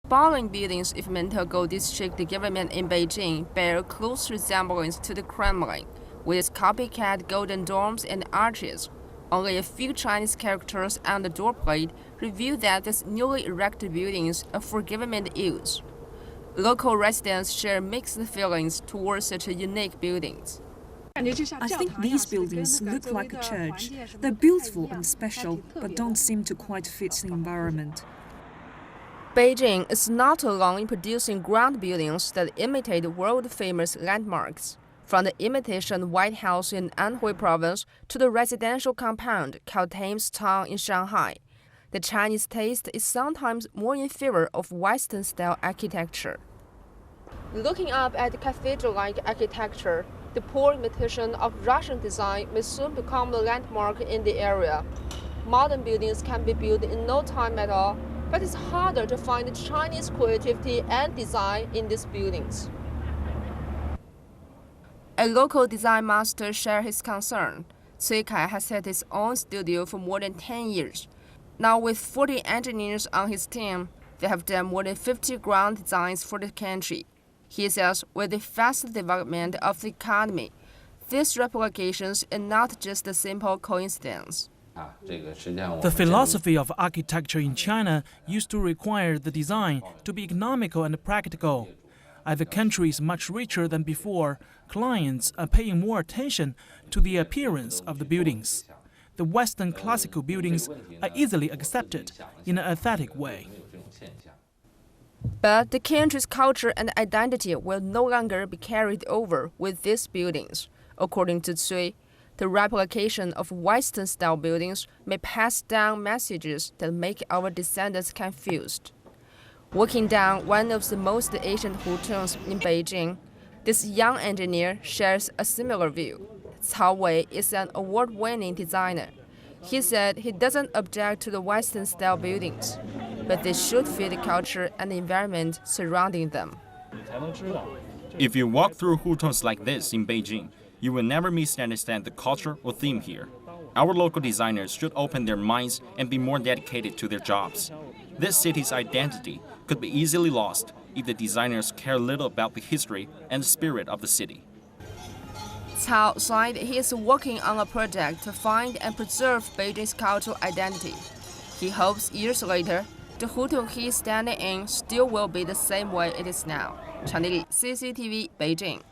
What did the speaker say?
Following buildings of Mentogo district government in Beijing bear close resemblance to the Kremlin, with its copycat golden domes and arches. Only a few Chinese characters on the doorplate reveal that these newly erected buildings are for government use. Local residents share mixed feelings towards such unique buildings. I think these buildings look like a church. They're beautiful and special, but don't seem to quite fit the environment. Beijing is not alone in producing grand buildings that imitate world-famous landmarks. From the imitation White House in Anhui Province to the residential compound called Thames Town in Shanghai, the Chinese taste is sometimes more in favor of Western-style architecture. Looking up at cathedral-like architecture, the poor imitation of Russian design may soon become the landmark in the area. Modern buildings can be built in no time at all, but it's harder to find Chinese creativity and design in these buildings. A local design master shared his concern. Cui Kai has had his own studio for more than 10 years. Now with 40 engineers on his team, they have done more than 50 ground designs for the country. He says with the fast development of the economy, these replications are not just a simple coincidence. The philosophy of architecture in China used to require the design to be economical and practical. As the country is much richer than before, clients are paying more attention to the appearance of the buildings. The Western classical buildings are easily accepted in an aesthetic way. But the country's culture and identity will no longer be carried over with these buildings. According to Cui, the replication of Western-style buildings may pass down messages that make our descendants confused. Walking down one of the most ancient hutongs in Beijing, this young engineer shares a similar view. Cao Wei is an award-winning designer. He said he doesn't object to the Western-style buildings, but they should fit the culture and the environment surrounding them. If you walk through hutongs like this in Beijing, you will never misunderstand the culture or theme here. Our local designers should open their minds and be more dedicated to their jobs. This city's identity could be easily lost if the designers care little about the history and the spirit of the city. Cao said he is working on a project to find and preserve Beijing's cultural identity. He hopes years later, the hutong he is standing in still will be the same way it is now. Chang Li, CCTV, Beijing.